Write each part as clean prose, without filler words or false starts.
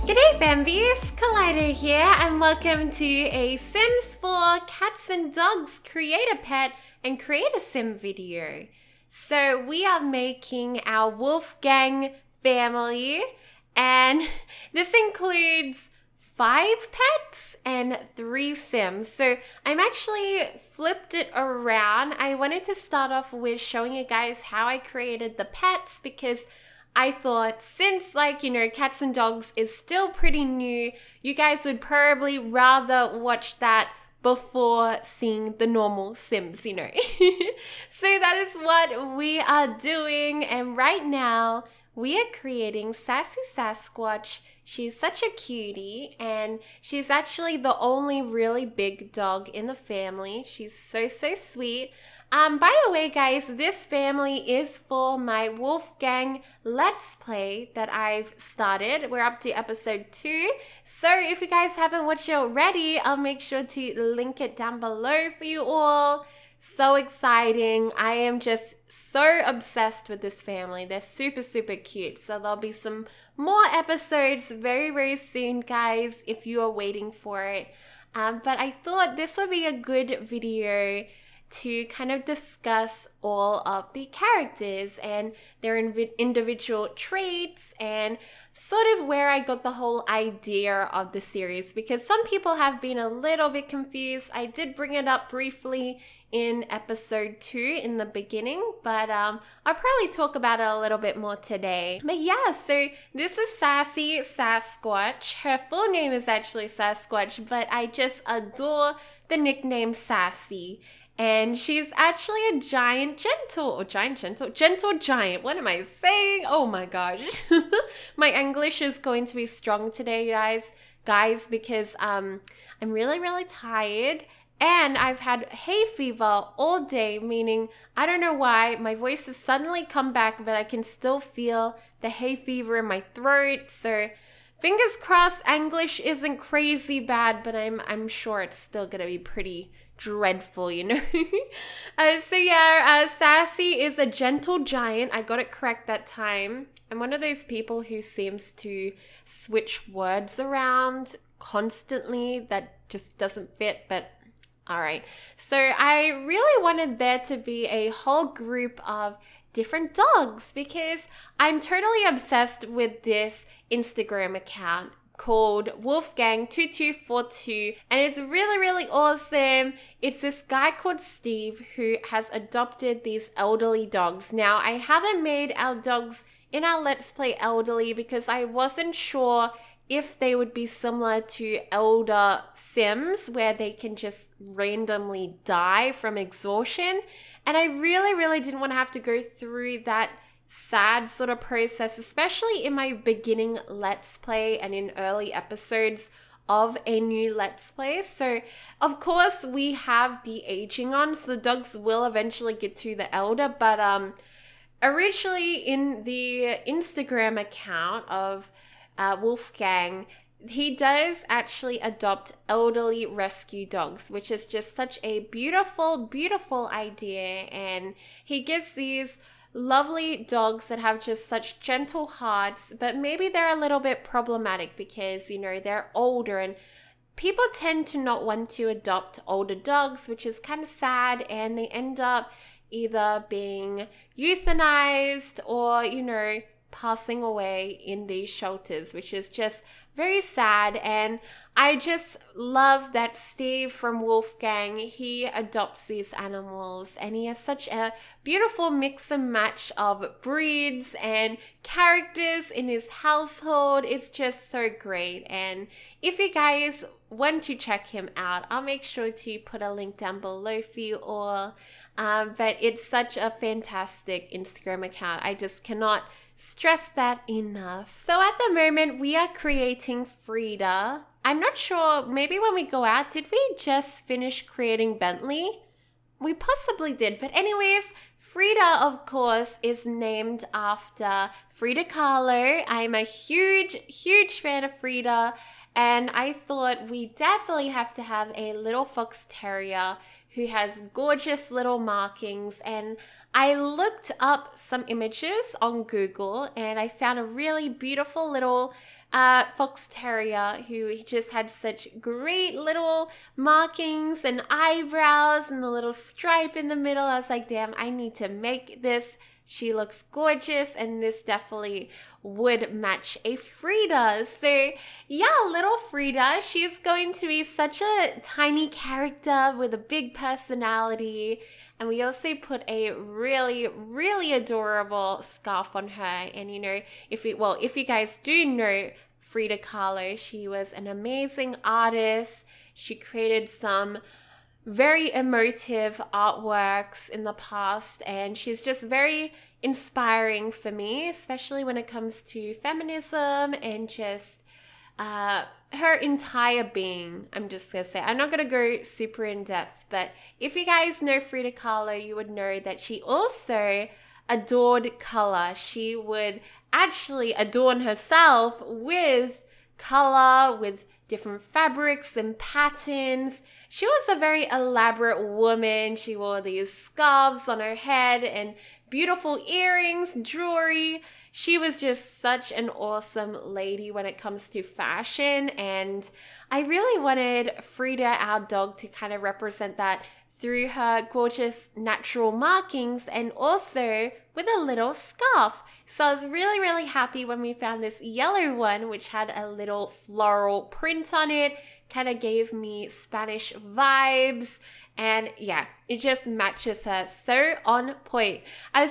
G'day Bambies, Kaleidow here and welcome to a Sims 4 Cats and Dogs Create a Pet and Create a Sim video. So we are making our Wolfgang family and this includes 5 pets and 3 Sims. So I'm actually flipped it around. I wanted to start off with showing you guys how I created the pets because I thought since cats and dogs is still pretty new, you guys would probably rather watch that before seeing the normal Sims, So that is what we are doing. And right now we are creating Sassy Sasquatch. She's such a cutie and she's actually the only really big dog in the family. She's so sweet. By the way, guys, this family is for my Wolfgang Let's Play that I've started. We're up to episode 2. So if you guys haven't watched it already, I'll make sure to link it down below for you all. So exciting. I am just so obsessed with this family. They're super cute. So there'll be some more episodes very soon, guys, if you are waiting for it. But I thought this would be a good video to kind of discuss all of the characters and their individual traits and sort of where I got the whole idea of the series, because some people have been a little bit confused. I did bring it up briefly in episode 2 in the beginning, but I'll probably talk about it a little bit more today. But yeah, so this is Sassy Sasquatch. Her full name is actually Sasquatch, but I just adore the nickname Sassy. And she's actually a gentle giant. What am I saying? Oh my gosh. My English is going to be strong today, guys, because I'm really tired. And I've had hay fever all day, meaning I don't know why my voice has suddenly come back, but I can still feel the hay fever in my throat. So fingers crossed English isn't crazy bad, but I'm sure it's still gonna be pretty dreadful, So yeah, Sassy is a gentle giant. I got it correct that time. I'm one of those people who seems to switch words around constantly. That just doesn't fit, but all right. So I really wanted there to be a whole group of different dogs because I'm totally obsessed with this Instagram account called Wolfgang2242, and it's really awesome. It's this guy called Steve who has adopted these elderly dogs. Now, I haven't made our dogs in our Let's Play elderly because I wasn't sure if they would be similar to elder Sims where they can just randomly die from exhaustion, and I really didn't want to have to go through that sad sort of process, especially in my beginning Let's Play and in early episodes of a new Let's Play. So of course we have the aging on, so the dogs will eventually get to the elder, but originally in the Instagram account of Wolfgang, he does actually adopt elderly rescue dogs, which is just such a beautiful idea, and he gives these lovely dogs that have just such gentle hearts, but maybe they're a little bit problematic because, they're older and people tend to not want to adopt older dogs, which is kind of sad, and they end up either being euthanized or, passing away in these shelters, which is just very sad. And I just love that Steve from Wolfgang, he adopts these animals and he has such a beautiful mix and match of breeds and characters in his household. It's just so great. And if you guys want to check him out, I'll make sure to put a link down below for you all. But it's such a fantastic Instagram account. I just cannot stress that enough. So at the moment we are creating Frieda. I'm not sure, maybe when we go out, did we just finish creating Bentley? We possibly did, but anyways, Frieda, of course, is named after Frida Kahlo. I'm a huge fan of Frieda, and I thought we definitely have to have a little fox terrier who has gorgeous little markings, and I looked up some images on Google and I found a really beautiful little fox terrier who just had such great little markings and eyebrows and the little stripe in the middle. I was like, damn, I need to make this. She looks gorgeous, and this definitely would match a Frieda. So yeah, little Frieda, she's going to be such a tiny character with a big personality. And we also put a really, really adorable scarf on her. And you know, if you guys do know Frieda Kahlo, she was an amazing artist. She created some very emotive artworks in the past, and she's just very inspiring for me, especially when it comes to feminism and just her entire being. I'm just gonna say, I'm not gonna go super in depth, but if you guys know Frieda Kahlo, you would know that she also adored color. She would actually adorn herself with color, with different fabrics and patterns. She was a very elaborate woman. She wore these scarves on her head and beautiful earrings, jewelry. She was just such an awesome lady when it comes to fashion, and I really wanted Frieda, our dog, to kind of represent that through her gorgeous natural markings and also with a little scarf. So I was really, really happy when we found this yellow one, which had a little floral print on it. Kind of gave me Spanish vibes. And yeah, it just matches her so on point.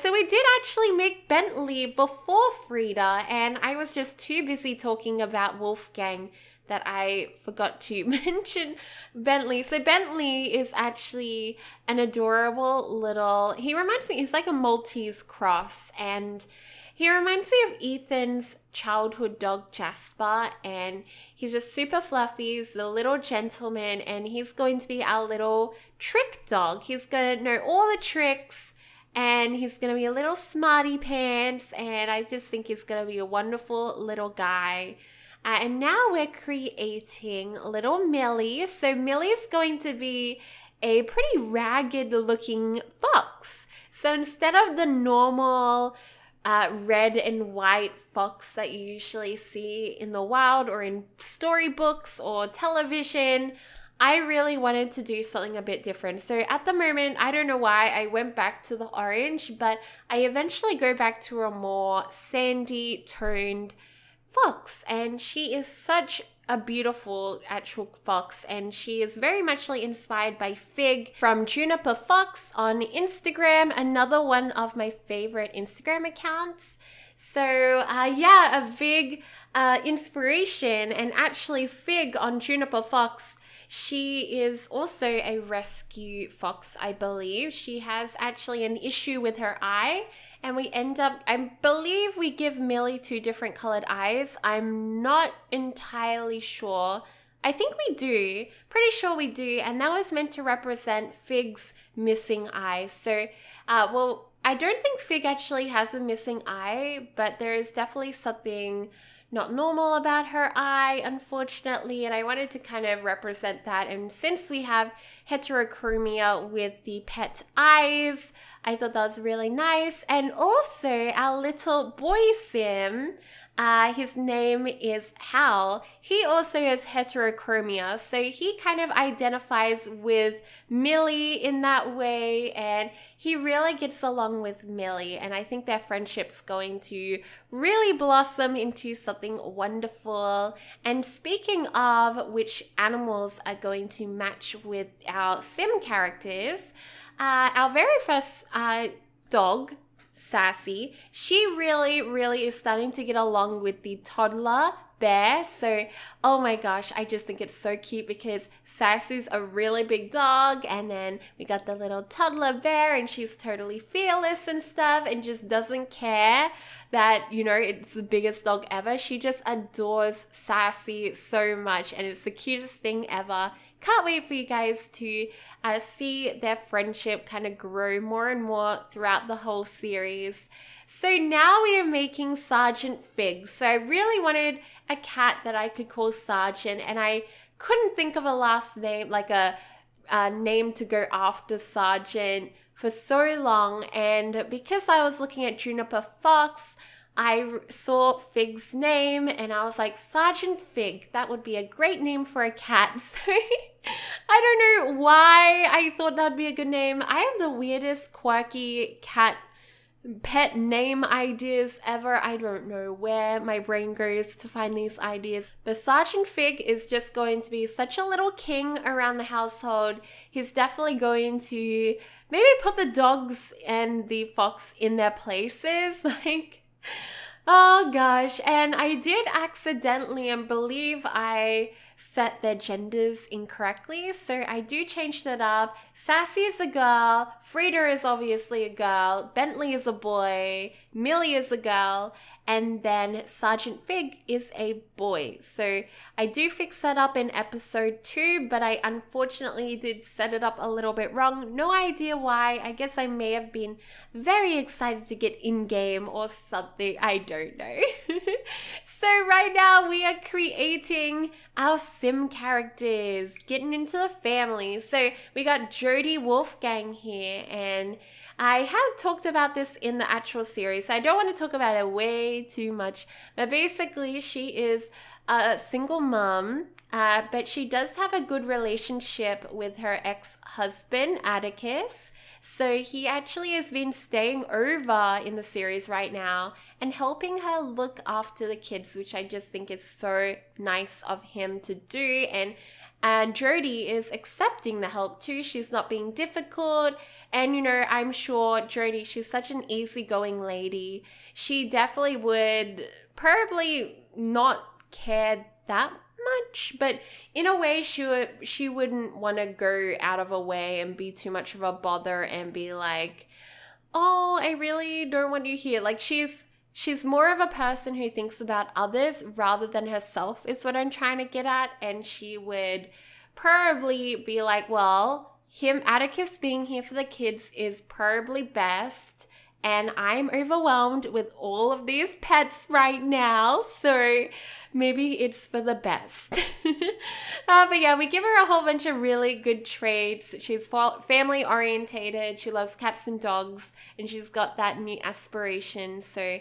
So we did actually make Bentley before Frieda, and I was just too busy talking about Wolfgang that I forgot to mention Bentley. So Bentley is actually an adorable little, he reminds me, he's like a Maltese cross, and he reminds me of Ethan's childhood dog Jasper, and he's just super fluffy. He's a little gentleman, and he's going to be our little trick dog. He's going to know all the tricks, and he's going to be a little smarty pants, and I just think he's going to be a wonderful little guy. And now we're creating little Millie. So Millie's going to be a pretty ragged looking fox. So instead of the normal red and white fox that you usually see in the wild or in storybooks or television, I really wanted to do something a bit different. So at the moment, I don't know why I went back to the orange, but I eventually go back to a more sandy toned fox, and she is such a beautiful actual fox, and she is very much inspired by Fig from Juniper Fox on Instagram, another one of my favorite Instagram accounts. So yeah, a big inspiration. And actually Fig on Juniper Fox, she is also a rescue fox, I believe. She has actually an issue with her eye, and we end up, I believe we give Millie 2 different colored eyes. I'm not entirely sure. I think we do. Pretty sure we do. And that was meant to represent Fig's missing eye. So, well, I don't think Fig actually has a missing eye, but there is definitely something not normal about her eye, unfortunately, and I wanted to kind of represent that. And since we have heterochromia with the pet eyes, I thought that was really nice. And also our little boy sim, his name is Hal. He also has heterochromia, so he kind of identifies with Millie in that way, and he really gets along with Millie, and I think their friendship's going to really blossom into something wonderful. And speaking of which animals are going to match with our sim characters, our very first dog, Sassy, she really is starting to get along with the toddler bear. So, oh my gosh, I just think it's so cute because Sassy's a really big dog, and then we got the little toddler bear, and she's totally fearless and stuff and just doesn't care that, you know, it's the biggest dog ever. She just adores Sassy so much, and it's the cutest thing ever. Can't wait for you guys to see their friendship kind of grow more and more throughout the whole series. So now we are making Sergeant Fig. So I really wanted a cat that I could call Sergeant, and I couldn't think of a last name, like a name to go after Sergeant for so long. And because I was looking at Juniper Fox, I saw Fig's name and I was like, Sergeant Fig, that would be a great name for a cat. So I don't know why I thought that would be a good name. I have the weirdest quirky cat pet name ideas ever. I don't know where my brain goes to find these ideas. But Sergeant Fig is just going to be such a little king around the household. He's definitely going to maybe put the dogs and the fox in their places. Like, oh gosh. And I did accidentally, and believe I set their genders incorrectly. So I do change that up. Sassy is a girl. Frieda is obviously a girl. Bentley is a boy. Millie is a girl. And then Sergeant Fig is a boy. So I do fix that up in episode 2, but I unfortunately did set it up a little bit wrong. No idea why. I guess I may have been very excited to get in-game or something. I don't know. So right now we are creating our sim characters, getting into the family. So we got Jody Wolfgang here, and I have talked about this in the actual series, so I don't want to talk about it way too much. But basically, she is a single mom, but she does have a good relationship with her ex-husband, Atticus. So he actually has been staying over in the series right now and helping her look after the kids, which I just think is so nice of him to do. And Jody is accepting the help too. She's not being difficult. And, you know, I'm sure Jody, she's such an easygoing lady. She definitely would probably not care that much, but in a way she wouldn't want to go out of her way and be too much of a bother and be like, oh, I really don't want you here. Like, she's more of a person who thinks about others rather than herself, is what I'm trying to get at. And she would probably be like, well, Atticus being here for the kids is probably best, and I'm overwhelmed with all of these pets right now, so maybe it's for the best. But yeah, we give her a whole bunch of really good traits. She's family orientated, she loves cats and dogs, and she's got that new aspiration. So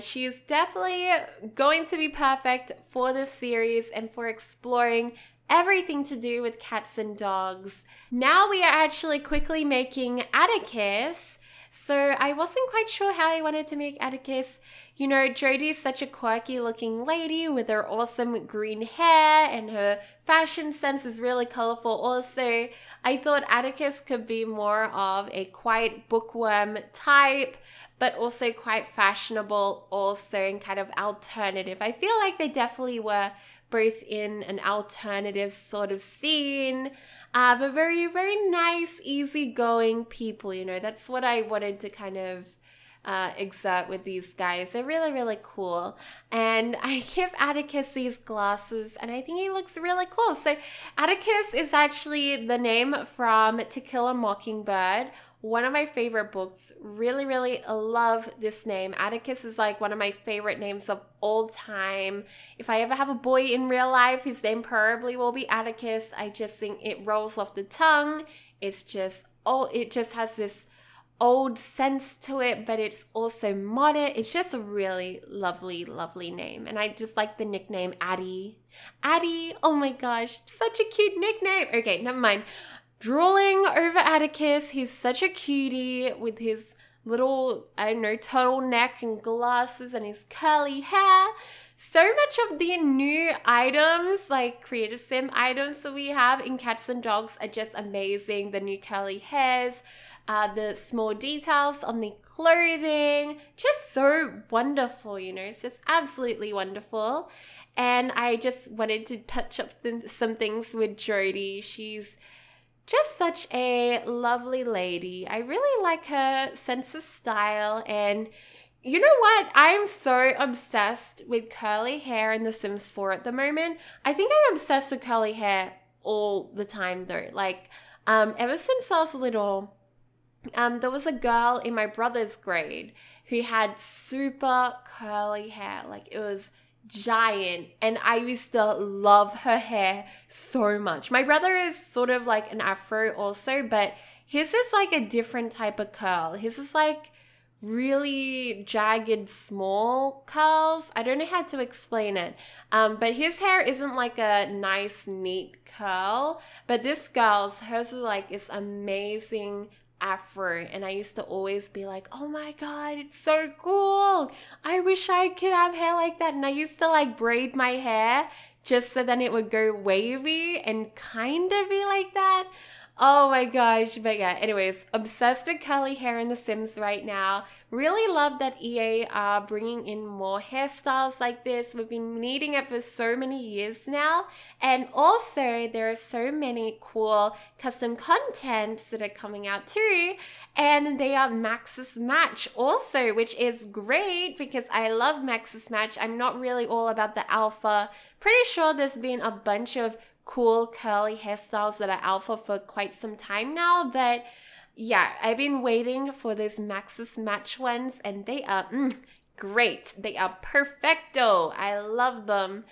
she is definitely going to be perfect for this series and for exploring everything to do with cats and dogs. Now we are actually quickly making Atticus. So I wasn't quite sure how I wanted to make Atticus. You know, Jodie is such a quirky looking lady with her awesome green hair, and her fashion sense is really colorful also. I thought Atticus could be more of a quiet bookworm type, but also quite fashionable also, and kind of alternative. I feel like they definitely were both in an alternative sort of scene, but very, very nice, easygoing people, you know. That's what I wanted to kind of exert with these guys. They're really, really cool. And I give Atticus these glasses, and I think he looks really cool. So Atticus is actually the name from To Kill a Mockingbird, one of my favorite books. Really, really love this name. Atticus is like one of my favorite names of all time. If I ever have a boy in real life, his name probably will be Atticus. I just think it rolls off the tongue. It's just, it just has this old sense to it, but it's also modern. It's just a really lovely, lovely name. And I just like the nickname Addie. Addie, oh my gosh, such a cute nickname. Okay, never mind. Drooling over Atticus. He's such a cutie with his little, I don't know, turtleneck and glasses and his curly hair. So much of the new items, like Creator Sim items that we have in Cats and Dogs, are just amazing. The new curly hairs, the small details on the clothing, just so wonderful, you know. It's just absolutely wonderful. And I just wanted to touch up some things with Jodie. She's just such a lovely lady. I really like her sense of style. And you know what? I'm so obsessed with curly hair in The Sims 4 at the moment. I think I'm obsessed with curly hair all the time though. Like, ever since I was little, there was a girl in my brother's grade who had super curly hair. Like, it was giant, and I used to love her hair so much. My brother is sort of like an afro also, but his is like a different type of curl. His is like really jagged small curls. I don't know how to explain it, but his hair isn't like a nice neat curl, but this girl's, hers was like this amazing afro, and I used to always be like, oh my god, it's so cool, I wish I could have hair like that. And I used to like braid my hair just so then it would go wavy and kind of be like that. Oh my gosh. But yeah, anyways, obsessed with curly hair in The Sims right now. Really love that EA are bringing in more hairstyles like this. We've been needing it for so many years now. And also there are so many cool custom contents that are coming out too. And they are Max's Match also, which is great because I love Max's Match. I'm not really all about the alpha. Pretty sure there's been a bunch of cool curly hairstyles that are alpha for quite some time now, but yeah, I've been waiting for those Max's Match ones, and they are great. They are perfecto. I love them.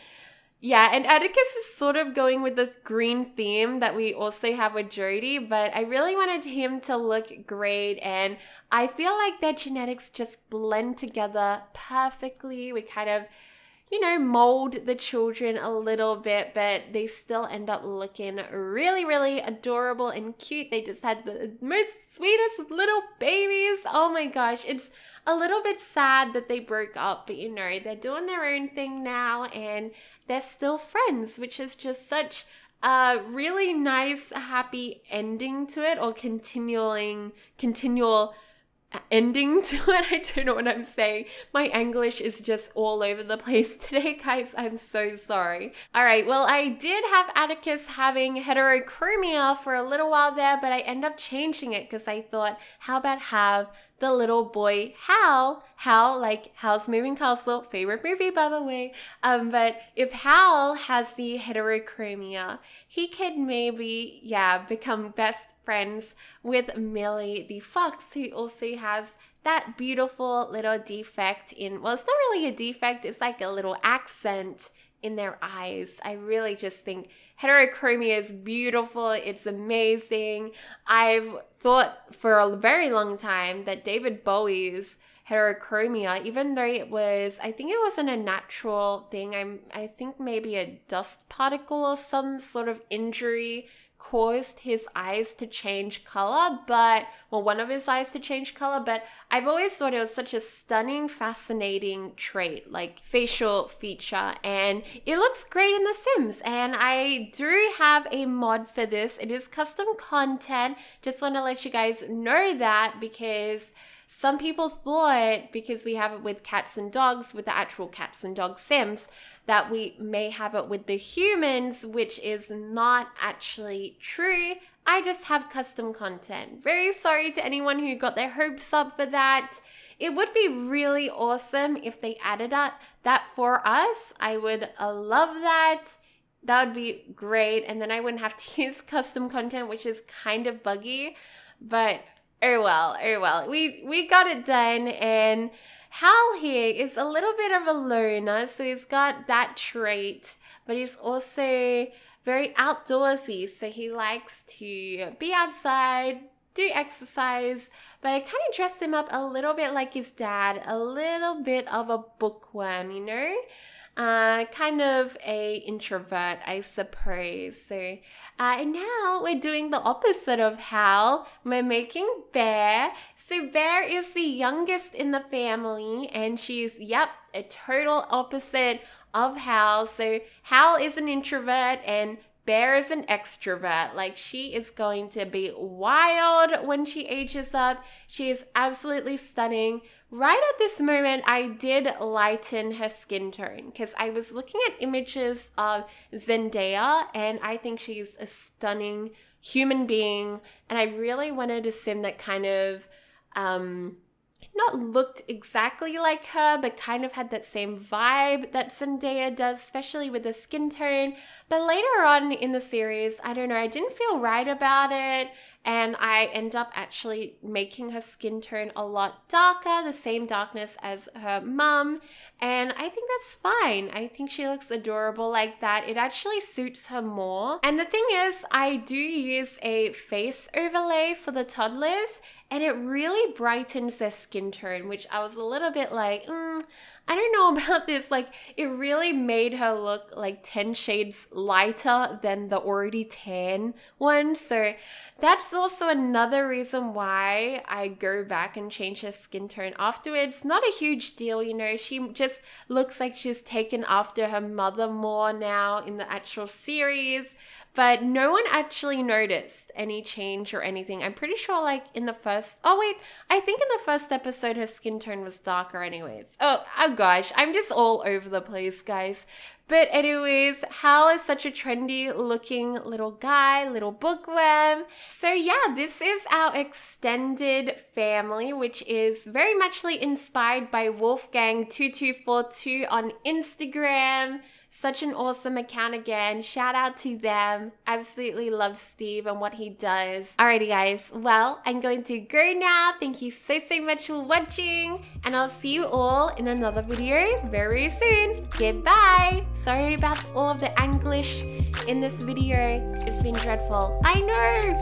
Yeah, and Atticus is sort of going with the green theme that we also have with Jody, but I really wanted him to look great, and I feel like their genetics just blend together perfectly. We kind of, you know, mold the children a little bit, but they still end up looking really, really adorable and cute. They just had the most sweetest little babies. Oh my gosh. It's a little bit sad that they broke up, but you know, they're doing their own thing now and they're still friends, which is just such a really nice, happy ending to it, or continual ending to it. I don't know what I'm saying. My English is just all over the place today, guys. I'm so sorry. All right, well, I did have Atticus having heterochromia for a little while there, but I ended up changing it because I thought, how about have the little boy Hal, like Howl's Moving Castle, favorite movie by the way, but if Hal has the heterochromia, he could maybe, yeah, become best friends with Millie the fox, who also has that beautiful little defect in, well, it's not really a defect, it's like a little accent in their eyes. I really just think heterochromia is beautiful. It's amazing. I've thought for a very long time that David Bowie's heterochromia, even though it was, I think it wasn't a natural thing. I think maybe a dust particle or some sort of injury caused his eyes to change color, but, well, one of his eyes to change color, but I've always thought it was such a stunning, fascinating trait, like facial feature, and it looks great in The Sims, and I do have a mod for this. It is custom content. Just want to let you guys know that, because some people thought, because we have it with cats and dogs, with the actual cats and dog Sims, that we may have it with the humans, which is not actually true. I just have custom content. Very sorry to anyone who got their hopes up for that. It would be really awesome if they added that for us. I would love that. That would be great. And then I wouldn't have to use custom content, which is kind of buggy, but oh well, we got it done. And Hal here is a little bit of a loner, so he's got that trait, but he's also very outdoorsy, so he likes to be outside, do exercise, but I kind of dressed him up a little bit like his dad, a little bit of a bookworm, you know? Kind of a introvert, I suppose. So, and now we're doing the opposite of Hal. We're making Bear. So Bear is the youngest in the family, and she's, yep, a total opposite of Hal. So Hal is an introvert and Bear is an extrovert. Like, she is going to be wild when she ages up. She is absolutely stunning. Right at this moment, I did lighten her skin tone because I was looking at images of Zendaya, and I think she's a stunning human being. And I really wanted a sim that kind of not looked exactly like her, but kind of had that same vibe that Zendaya does, especially with the skin tone. But later on in the series, I don't know, I didn't feel right about it. and I end up actually making her skin tone a lot darker, the same darkness as her mum, and I think that's fine. I think she looks adorable like that. It actually suits her more. And the thing is, I do use a face overlay for the toddlers, and it really brightens their skin tone, which I was a little bit like, I don't know about this. Like, it really made her look like 10 shades lighter than the already tan one. So that's also another reason why I go back and change her skin tone afterwards. Not a huge deal, you know. She just looks like she's taken after her mother more now in the actual series. But no one actually noticed any change or anything. I'm pretty sure like in the first, I think in the first episode her skin tone was darker anyways. Oh gosh, I'm just all over the place, guys. But anyways, Hal is such a trendy looking little guy, little bookworm. So yeah, this is our extended family, which is very muchly inspired by Wolfgang2242 on Instagram. Such an awesome account again. Shout out to them. Absolutely love Steve and what he does. Alrighty guys, well, I'm going to go now. Thank you so much for watching, and I'll see you all in another video very soon. Goodbye. Sorry about all of the English in this video. It's been dreadful. I know.